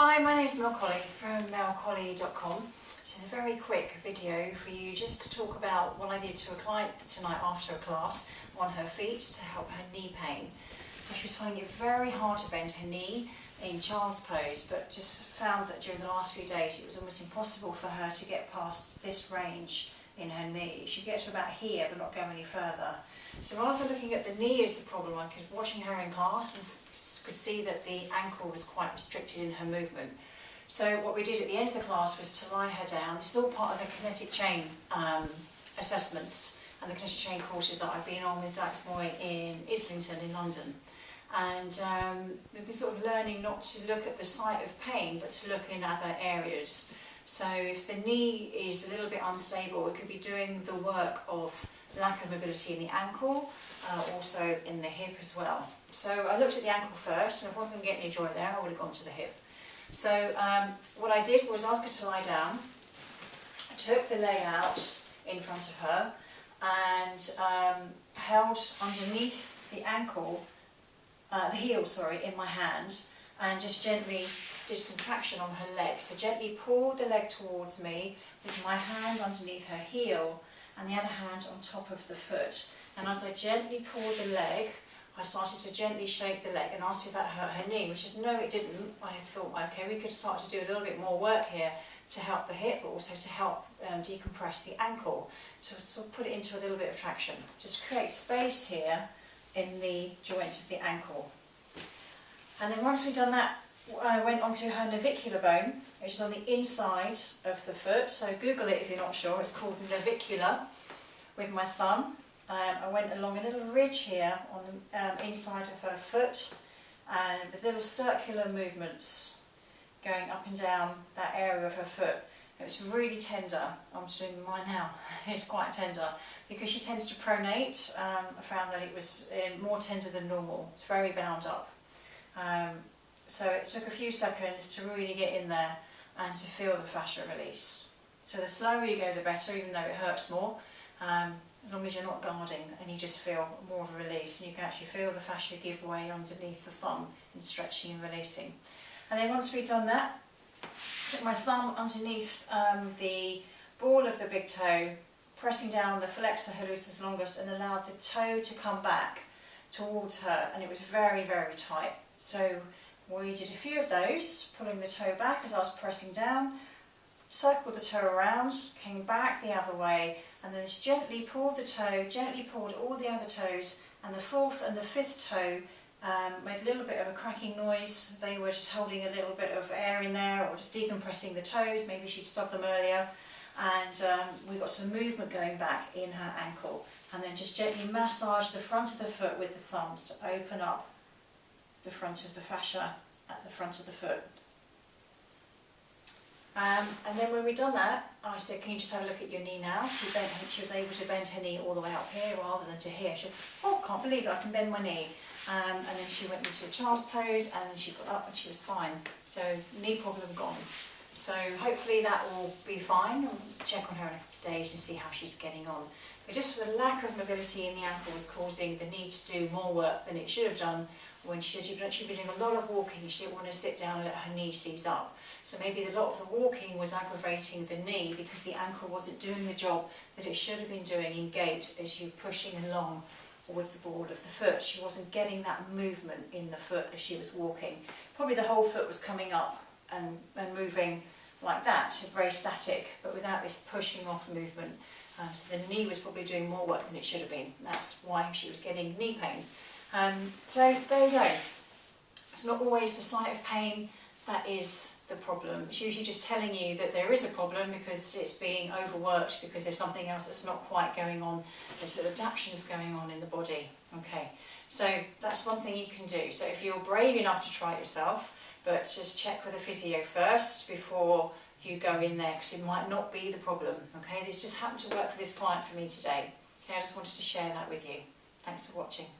Hi, my name is Mel Collie from melcollie.com. This is a very quick video for you just to talk about what I did to a client tonight after a class on her feet to help her knee pain. So she was finding it very hard to bend her knee in child's pose, but just found that during the last few days it was almost impossible for her to get past this range in her knee. She'd get to about here but not go any further. So rather than looking at the knee as the problem, I could, watching her in class, and could see that the ankle was quite restricted in her movement. So what we did at the end of the class was to lie her down. This is all part of the KInetic Chain assessments and the KInetic Chain courses that I've been on with Dax Moy in Islington in London. And we've been sort of learning not to look at the site of pain but to look in other areas. So if the knee is a little bit unstable, it could be doing the work of lack of mobility in the ankle, also in the hip as well. So I looked at the ankle first, and if I wasn't going to get any joy there, I would have gone to the hip. So what I did was ask her to lie down. I took the leg out in front of her and held underneath the ankle, the heel, sorry, in my hand, and just gently did some traction on her leg. So gently pulled the leg towards me with my hand underneath her heel and the other hand on top of the foot. And as I gently pulled the leg, I started to gently shake the leg and asked if that hurt her knee, which no, it didn't. I thought, okay, we could start to do a little bit more work here to help the hip, but also to help decompress the ankle. So sort of put it into a little bit of traction. Just create space here in the joint of the ankle. And then once we've done that, I went onto her navicular bone, which is on the inside of the foot. So Google it if you're not sure. It's called navicular. With my thumb, I went along a little ridge here on the inside of her foot, and with little circular movements going up and down that area of her foot. It was really tender. I'm just doing mine now. It's quite tender because she tends to pronate. I found that it was more tender than normal. It's very bound up. So it took a few seconds to really get in there and to feel the fascia release. So the slower you go, the better, even though it hurts more. As long as you're not guarding and you just feel more of a release, and you can actually feel the fascia give way underneath the thumb in stretching and releasing. And then once we've done that, put my thumb underneath the ball of the big toe, pressing down the flexor hallucis longus, and allowed the toe to come back towards her, and it was very, very tight. So we did a few of those, pulling the toe back as I was pressing down, circled the toe around, came back the other way, and then just gently pulled the toe, gently pulled all the other toes, and the fourth and the fifth toe made a little bit of a cracking noise. They were just holding a little bit of air in there, or just decompressing the toes. Maybe she'd stubbed them earlier, and we got some movement going back in her ankle. And then just gently massage the front of the foot with the thumbs to open up the front of the fascia at the front of the foot. And then when we'd done that, I said, can you just have a look at your knee now? She was able to bend her knee all the way up here rather than to here. She said, oh, can't believe it, I can bend my knee. And then she went into a child's pose, and then she got up and she was fine. So knee problem gone. So hopefully that will be fine. I'll check on her in a couple of days and see how she's getting on. But just the lack of mobility in the ankle was causing the need to do more work than it should have done. When she'd been doing a lot of walking, she didn't want to sit down and let her knee seize up. So maybe a lot of the walking was aggravating the knee because the ankle wasn't doing the job that it should have been doing in gait as you're pushing along with the ball of the foot. She wasn't getting that movement in the foot as she was walking. Probably the whole foot was coming up and moving like that, very static, but without this pushing off movement. So the knee was probably doing more work than it should have been. That's why she was getting knee pain. So there you go. It's not always the site of pain that is the problem. It's usually just telling you that there is a problem because it's being overworked, because there's something else that's not quite going on. There's little adaptations going on in the body. Okay, so that's one thing you can do. So if you're brave enough to try it yourself, but just check with a physio first before you go in there, because it might not be the problem. Okay, this just happened to work for this client for me today. Okay, I just wanted to share that with you. Thanks for watching.